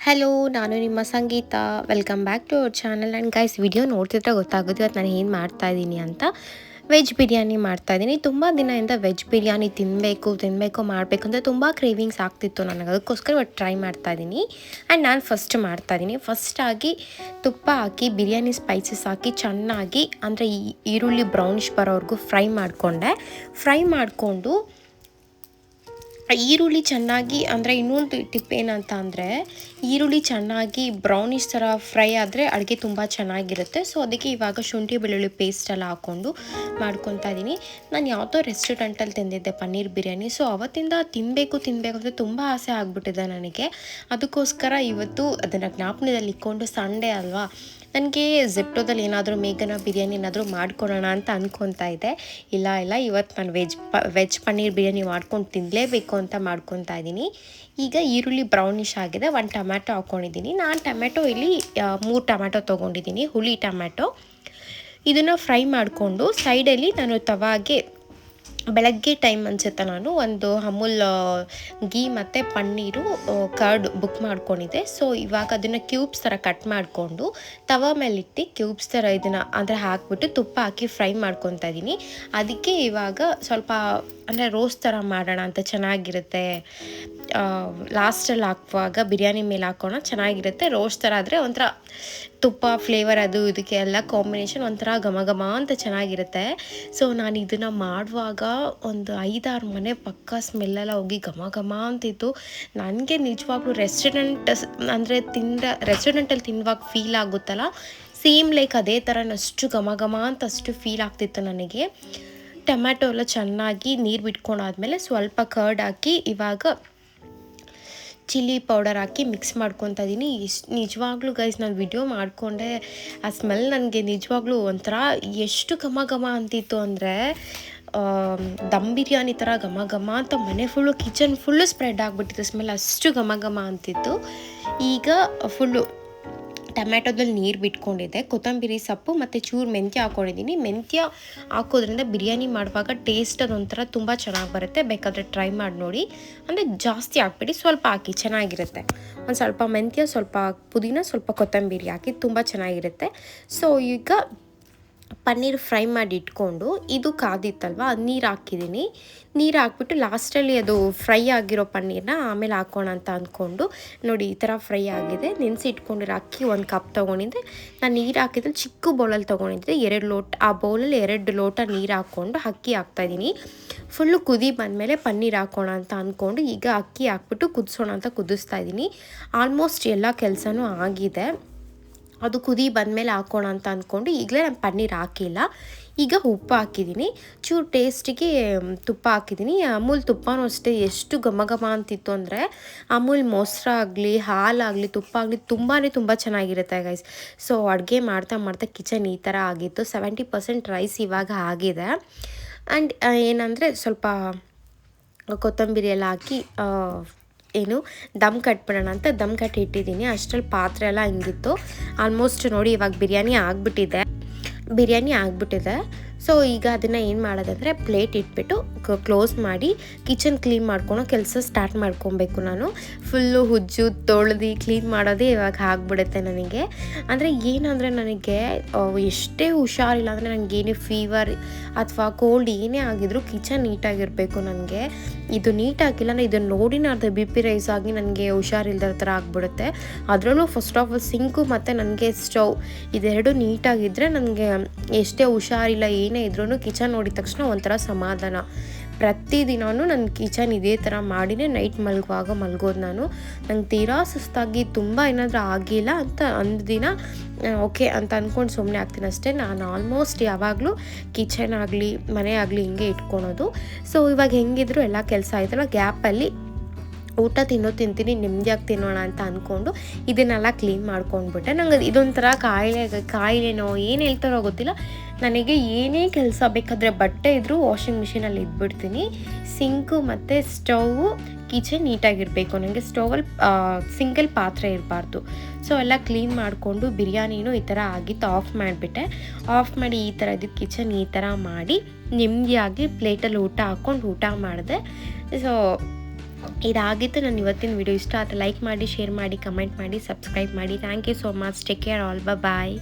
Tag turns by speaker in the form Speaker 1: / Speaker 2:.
Speaker 1: Hello, ನಾನು ನಿಮ್ಮ Sangeetha. Welcome back to our channel. And guys, video ನೋಡ್ತಿದ್ರೆ ಗೊತ್ತಾಗೋದು ಇವತ್ತು ನಾನು ಏನು ಮಾಡ್ತಾಯಿದ್ದೀನಿ ಅಂತ. ವೆಜ್ ಬಿರಿಯಾನಿ ಮಾಡ್ತಾಯಿದ್ದೀನಿ. ತುಂಬ ದಿನದಿಂದ ವೆಜ್ ಬಿರಿಯಾನಿ ತಿನ್ನಬೇಕು ಮಾಡಬೇಕು ಅಂತ ತುಂಬ ಕ್ರೇವಿಂಗ್ಸ್ ಆಗ್ತಿತ್ತು ನನಗೆ. ಅದಕ್ಕೋಸ್ಕರ ಇವತ್ತು ಟ್ರೈ ಮಾಡ್ತಾಯಿದ್ದೀನಿ. ಆ್ಯಂಡ್ ನಾನು ಮಾಡ್ತಾಯಿದ್ದೀನಿ. ಫಸ್ಟಾಗಿ ತುಪ್ಪ ಹಾಕಿ ಬಿರಿಯಾನಿ ಸ್ಪೈಸಸ್ ಹಾಕಿ ಚೆನ್ನಾಗಿ ಅಂದರೆ ಈರುಳ್ಳಿ ಬ್ರೌನಿಷ್ ಬರೋವರೆಗೂ ಫ್ರೈ ಮಾಡಿಕೊಂಡು ಈರುಳ್ಳಿ ಚೆನ್ನಾಗಿ ಅಂದರೆ ಇನ್ನೊಂದು ಟಿಪ್ ಏನಂತ ಅಂದರೆ ಈರುಳ್ಳಿ ಚೆನ್ನಾಗಿ ಬ್ರೌನಿಷ್ ಥರ ಫ್ರೈ ಆದರೆ ಅಡುಗೆ ತುಂಬ ಚೆನ್ನಾಗಿರುತ್ತೆ. ಸೊ ಅದಕ್ಕೆ ಇವಾಗ ಶುಂಠಿ ಬೆಳ್ಳುಳ್ಳಿ ಪೇಸ್ಟೆಲ್ಲ ಹಾಕ್ಕೊಂಡು ಮಾಡ್ಕೊತಾ ಇದ್ದೀನಿ. ನಾನು ಯಾವುದೋ ರೆಸ್ಟೋರೆಂಟಲ್ಲಿ ತಿಂದಿದ್ದೆ ಪನ್ನೀರ್ ಬಿರಿಯಾನಿ. ಸೊ ಅವತ್ತಿಂದ ತಿನ್ನಬೇಕು ಅಂತ ತುಂಬ ಆಸೆ ಆಗಿಬಿಟ್ಟಿದೆ ನನಗೆ. ಅದಕ್ಕೋಸ್ಕರ ಇವತ್ತು ಅದನ್ನು ಜ್ಞಾಪನದಲ್ಲಿ ಇಟ್ಕೊಂಡು ಸಂಡೇ ಅಲ್ವಾ, ನನಗೆ ಝೆಪ್ಟೋದಲ್ಲಿ ಏನಾದರೂ ಮೇಘನ ಬಿರಿಯಾನಿ ಏನಾದರೂ ಮಾಡ್ಕೊಡೋಣ ಅಂತ ಅಂದ್ಕೊತಾ ಇದ್ದೆ. ಇಲ್ಲ ಇವತ್ತು ನಾನು ವೆಜ್ ಪನ್ನೀರ್ ಬಿರಿಯಾನಿ ಮಾಡ್ಕೊಂಡು ತಿನ್ನಲೇಬೇಕು ಅಂತ ಮಾಡ್ಕೊತಾ ಇದ್ದೀನಿ. ಈಗ ಈರುಳ್ಳಿ ಬ್ರೌನಿಷ್ ಆಗಿದೆ. 1 ಟೊಮ್ಯಾಟೊ ಹಾಕ್ಕೊಂಡಿದ್ದೀನಿ. ನಾನು ಟೊಮ್ಯಾಟೊ ಇಲ್ಲಿ 3 ಟೊಮ್ಯಾಟೊ ತೊಗೊಂಡಿದ್ದೀನಿ, ಹುಳಿ ಟೊಮ್ಯಾಟೊ. ಇದನ್ನು ಫ್ರೈ ಮಾಡಿಕೊಂಡು ಸೈಡಲ್ಲಿ ನಾನು ತವಾಗೆ ಬೆಳಗ್ಗೆ ಟೈಮ್ ಅನಿಸುತ್ತೆ ನಾನು ಒಂದು ಅಮೂಲ್ ಗೀ ಮತ್ತು ಪನ್ನೀರು ಕರ್ಡ್ ಬುಕ್ ಮಾಡ್ಕೊಂಡಿದ್ದೆ. ಸೊ ಇವಾಗ ಅದನ್ನು ಕ್ಯೂಬ್ಸ್ ಥರ ಕಟ್ ಮಾಡಿಕೊಂಡು ತವ ಮೇಲಿಟ್ಟು ಕ್ಯೂಬ್ಸ್ ಥರ ಇದನ್ನು ಅಂದರೆ ಹಾಕಿಬಿಟ್ಟು ತುಪ್ಪ ಹಾಕಿ ಫ್ರೈ ಮಾಡ್ಕೊತಾ ಇದ್ದೀನಿ. ಅದಕ್ಕೆ ಇವಾಗ ಸ್ವಲ್ಪ ಅಂದರೆ ರೋಸ್ಟ್ ಥರ ಮಾಡೋಣ ಅಂತ ಚೆನ್ನಾಗಿರುತ್ತೆ. ಲಾಸ್ಟಲ್ಲಿ ಹಾಕುವಾಗ ಬಿರಿಯಾನಿ ಮೇಲೆ ಹಾಕೋಣ ಚೆನ್ನಾಗಿರುತ್ತೆ. ರೋಸ್ಟ್ ಥರ ಆದರೆ ಒಂಥರ ತುಪ್ಪ ಫ್ಲೇವರ್ ಅದು ಇದಕ್ಕೆ ಎಲ್ಲ ಕಾಂಬಿನೇಷನ್ ಒಂಥರ ಘಮ ಅಂತ ಚೆನ್ನಾಗಿರುತ್ತೆ. ಸೊ ನಾನು ಇದನ್ನು ಮಾಡುವಾಗ ಒಂದು 5-6 ಮನೆ ಪಕ್ಕ ಸ್ಮೆಲ್ಲೆಲ್ಲ ಹೋಗಿ ಘಮ ಅಂತಿತ್ತು. ನನಗೆ ನಿಜವಾಗ್ಲೂ ರೆಸ್ಟೋರೆಂಟಲ್ಲಿ ತಿನ್ನುವಾಗ ಫೀಲ್ ಆಗುತ್ತಲ್ಲ, ಸೇಮ್ ಲೈಕ್ ಅದೇ ಥರ ಅಷ್ಟು ಘಮ ಅಂತ ಅಷ್ಟು ಫೀಲ್ ಆಗ್ತಿತ್ತು ನನಗೆ. ಟೊಮ್ಯಾಟೊ ಎಲ್ಲ ಚೆನ್ನಾಗಿ ನೀರು ಬಿಟ್ಕೊಂಡಾದ್ಮೇಲೆ ಸ್ವಲ್ಪ ಕರ್ಡ್ ಹಾಕಿ ಇವಾಗ ಚಿಲ್ಲಿ ಪೌಡರ್ ಹಾಕಿ ಮಿಕ್ಸ್ ಮಾಡ್ಕೊತಾ ಇದ್ದೀನಿ. ನಿಜವಾಗ್ಲೂ ಗೈಸ್, ನಾನು ವಿಡಿಯೋ ಮಾಡಿಕೊಂಡೆ, ಆ ಸ್ಮೆಲ್ ನನಗೆ ನಿಜವಾಗ್ಲೂ ಒಂಥರ ಎಷ್ಟು ಘಮ ಅಂತಿತ್ತು ಅಂದರೆ ದಮ್ ಬಿರಿಯಾನಿ ಥರ ಘಮ ಅಂತ ಮನೆ ಫುಲ್ಲು ಕಿಚನ್ ಫುಲ್ಲು ಸ್ಪ್ರೆಡ್ ಆಗಿಬಿಟ್ಟಿತ್ತು ಸ್ಮೆಲ್, ಅಷ್ಟು ಘಮ ಅಂತಿತ್ತು. ಈಗ ಫುಲ್ಲು ಟೊಮ್ಯಾಟೊದಲ್ಲಿ ನೀರು ಬಿಟ್ಕೊಂಡಿದ್ದೆ, ಕೊತ್ತಂಬರಿ ಸೊಪ್ಪು ಮತ್ತು ಚೂರು ಮೆಂತ್ಯ ಹಾಕ್ಕೊಂಡಿದ್ದೀನಿ. ಮೆಂತ್ಯ ಹಾಕೋದ್ರಿಂದ ಬಿರಿಯಾನಿ ಮಾಡುವಾಗ ಟೇಸ್ಟ್ ಅದೊಂಥರ ತುಂಬ ಚೆನ್ನಾಗಿ ಬರುತ್ತೆ. ಬೇಕಾದರೆ ಟ್ರೈ ಮಾಡಿ ನೋಡಿ. ಅಂದರೆ ಜಾಸ್ತಿ ಹಾಕ್ಬಿಡಿ, ಸ್ವಲ್ಪ ಹಾಕಿ ಚೆನ್ನಾಗಿರುತ್ತೆ. ಒಂದು ಸ್ವಲ್ಪ ಮೆಂತ್ಯ, ಸ್ವಲ್ಪ ಪುದೀನ, ಸ್ವಲ್ಪ ಕೊತ್ತಂಬರಿ ಹಾಕಿ ತುಂಬ ಚೆನ್ನಾಗಿರುತ್ತೆ. ಸೊ ಈಗ ಪನ್ನೀರ್ ಫ್ರೈ ಮಾಡಿ ಇಟ್ಕೊಂಡು ಇದು ಕಾದಿತ್ತಲ್ವ, ಅದು ನೀರು ಹಾಕಿದ್ದೀನಿ. ನೀರು ಹಾಕ್ಬಿಟ್ಟು ಲಾಸ್ಟಲ್ಲಿ ಅದು ಫ್ರೈ ಆಗಿರೋ ಪನ್ನೀರನ್ನ ಆಮೇಲೆ ಹಾಕೋಣ ಅಂತ ಅಂದ್ಕೊಂಡು ನೋಡಿ ಈ ಥರ ಫ್ರೈ ಆಗಿದೆ. ನೆನೆಸಿ ಇಟ್ಕೊಂಡಿರೋ ಅಕ್ಕಿ 1 ಕಪ್ ತೊಗೊಂಡಿದ್ದೆ. ನಾನು ನೀರು ಹಾಕಿದ್ರೆ ಚಿಕ್ಕ ಬೌಲಲ್ಲಿ ತೊಗೊಂಡಿದ್ದೆ 2 ಲೋಟ. ಆ ಬೌಲಲ್ಲಿ 2 ಲೋಟ ನೀರು ಹಾಕ್ಕೊಂಡು ಅಕ್ಕಿ ಹಾಕ್ತಾಯಿದ್ದೀನಿ. ಫುಲ್ಲು ಕುದಿ ಬಂದಮೇಲೆ ಪನ್ನೀರ್ ಹಾಕೋಣ ಅಂತ ಅಂದ್ಕೊಂಡು ಈಗ ಅಕ್ಕಿ ಹಾಕ್ಬಿಟ್ಟು ಕುದಿಸೋಣ ಅಂತ ಕುದಿಸ್ತಾ ಇದ್ದೀನಿ. ಆಲ್ಮೋಸ್ಟ್ ಎಲ್ಲ ಕೆಲಸನೂ ಆಗಿದೆ. ಅದು ಕುದಿ ಬಂದಮೇಲೆ ಹಾಕೋಣ ಅಂತ ಅಂದ್ಕೊಂಡು ಈಗಲೇ ನಾನು ಪನ್ನೀರ್ ಹಾಕಿಲ್ಲ. ಈಗ ಉಪ್ಪು ಹಾಕಿದ್ದೀನಿ, ಚೂರು ಟೇಸ್ಟಿಗೆ ತುಪ್ಪ ಹಾಕಿದ್ದೀನಿ. ಅಮೂಲ್ ತುಪ್ಪನೂ ಅಷ್ಟೇ ಎಷ್ಟು ಘಮ ಅಂತಿತ್ತು ಅಂದರೆ ಅಮೂಲ್ ಮೊಸರಾಗಲಿ ಹಾಲಾಗಲಿ ತುಪ್ಪ ಆಗಲಿ ತುಂಬ ಚೆನ್ನಾಗಿರುತ್ತೆ ಗೈಸ್. ಸೊ ಅಡುಗೆ ಮಾಡ್ತಾ ಕಿಚನ್ ಈ ಥರ ಆಗಿತ್ತು. 70% ರೈಸ್ ಇವಾಗ ಆಗಿದೆ. ಆ್ಯಂಡ್ ಏನಂದರೆ ಸ್ವಲ್ಪ ಕೊತ್ತಂಬರಿ ಎಲ್ಲ ಹಾಕಿ ದಮ್ ಕಟ್ಬಿಡೋಣ ಅಂತ ದಮ್ ಕಟ್ಟಿ ಇಟ್ಟಿದ್ದೀನಿ. ಅಷ್ಟರಲ್ಲಿ ಪಾತ್ರೆ ಎಲ್ಲ ಹಿಂಗಿತ್ತು. ಆಲ್ಮೋಸ್ಟ್ ನೋಡಿ ಇವಾಗ ಬಿರಿಯಾನಿ ಆಗಿಬಿಟ್ಟಿದೆ. ಸೊ ಈಗ ಅದನ್ನು ಏನು ಮಾಡೋದಂದರೆ ಪ್ಲೇಟ್ ಇಟ್ಬಿಟ್ಟು ಕ್ಲೋಸ್ ಮಾಡಿ ಕಿಚನ್ ಕ್ಲೀನ್ ಮಾಡ್ಕೊಳೋ ಕೆಲಸ ಸ್ಟಾರ್ಟ್ ಮಾಡ್ಕೊಬೇಕು. ನಾನು ಫುಲ್ಲು ಹುಜ್ಜು ತೊಳೆದು ಕ್ಲೀನ್ ಮಾಡೋದೇ ಇವಾಗ ಆಗಿಬಿಡುತ್ತೆ ನನಗೆ. ಅಂದರೆ ಏನಂದರೆ ನನಗೆ ಎಷ್ಟೇ ಹುಷಾರಿಲ್ಲ ಅಂದರೆ ನನಗೇನೇ ಫೀವರ್ ಅಥವಾ ಕೋಲ್ಡ್ ಏನೇ ಆಗಿದ್ರು ಕಿಚನ್ ನೀಟಾಗಿರಬೇಕು ನನಗೆ. ಇದು ನೀಟಾಗಿಲ್ಲ ಅಂದರೆ ಇದನ್ನು ನೋಡಿ ನಾನು BP ರೈಸ್ ಆಗಿ ನನಗೆ ಹುಷಾರಿಲ್ದರ ಥರ ಆಗಿಬಿಡುತ್ತೆ. ಅದರಲ್ಲೂ ಫಸ್ಟ್ ಆಫ್ ಆಲ್ ಸಿಂಕು ಮತ್ತು ನನಗೆ ಸ್ಟವ್ ಇದೆರಡು ನೀಟಾಗಿದ್ದರೆ ನನಗೆ ಎಷ್ಟೇ ಹುಷಾರಿಲ್ಲ ಏನೇ ಇದ್ರೂ ಕಿಚನ್ ನೋಡಿದ ತಕ್ಷಣ ಒಂಥರ ಸಮಾಧಾನ. ಪ್ರತಿದಿನವೂ ನನ್ನ ಕಿಚನ್ ಇದೇ ಥರ ಮಾಡಿನೇ ನೈಟ್ ಮಲಗೋದು ನಾನು. ನಂಗೆ ತೀರಾ ಸುಸ್ತಾಗಿ ತುಂಬ ಏನಾದರೂ ಆಗಿಲ್ಲ ಅಂತ ದಿನ ಓಕೆ ಅಂತ ಅಂದ್ಕೊಂಡು ಸುಮ್ಮನೆ ಆಗ್ತೀನಿ ಅಷ್ಟೇ. ನಾನು ಆಲ್ಮೋಸ್ಟ್ ಯಾವಾಗಲೂ ಕಿಚನ್ ಆಗಲಿ ಮನೆ ಆಗಲಿ ಹಿಂಗೆ ಇಟ್ಕೊಳೋದು. ಸೊ ಇವಾಗ ಹೆಂಗಿದ್ರು ಎಲ್ಲ ಕೆಲಸ ಆಯ್ತಲ್ಲ, ಗ್ಯಾಪಲ್ಲಿ ಊಟ ತಿಂತೀನಿ, ನೆಮ್ಮದಿಯಾಗಿ ತಿನ್ನೋಣ ಅಂತ ಅಂದ್ಕೊಂಡು ಇದನ್ನೆಲ್ಲ ಕ್ಲೀನ್ ಮಾಡ್ಕೊಂಡ್ಬಿಟ್ಟೆ. ನಂಗೆ ಇದೊಂಥರ ಕಾಯಿಲೆನೋ ಏನು ಹೇಳ್ತಾರೋ ಗೊತ್ತಿಲ್ಲ, ನನಗೆ ಏನೇ ಕೆಲಸ ಬೇಕಾದರೆ ಬಟ್ಟೆ ಇದ್ದರೂ ವಾಷಿಂಗ್ ಮಿಷಿನಲ್ಲಿ ಇದ್ಬಿಡ್ತೀನಿ. ಸಿಂಕು ಮತ್ತು ಸ್ಟವ್ ಕಿಚನ್ ನೀಟಾಗಿರಬೇಕು. ನನಗೆ ಸ್ಟವಲ್ಲಿ ಸಿಂಗಲ್ ಪಾತ್ರೆ ಇರಬಾರ್ದು. ಸೊ ಎಲ್ಲ ಕ್ಲೀನ್ ಮಾಡಿಕೊಂಡು ಬಿರಿಯಾನಿನೂ ಈ ಥರ ಆಗಿತ್ತು. ಆಫ್ ಮಾಡಿ ಈ ಥರ ಇದ್ದಿದ್ದು ಕಿಚನ್ ಈ ಥರ ಮಾಡಿ ನೆಮ್ಮದಿಯಾಗಿ ಪ್ಲೇಟಲ್ಲಿ ಊಟ ಹಾಕ್ಕೊಂಡು ಊಟ ಮಾಡಿದೆ. ಸೊ ಇದಾಗಿತ್ತು ನನ್ನ ಇವತ್ತಿನ ವಿಡಿಯೋ. ಇಷ್ಟ ಆದರೆ ಲೈಕ್ ಮಾಡಿ, ಶೇರ್ ಮಾಡಿ, ಕಮೆಂಟ್ ಮಾಡಿ, ಸಬ್ಸ್ಕ್ರೈಬ್ ಮಾಡಿ. Thank you so much. Take care all. Bye.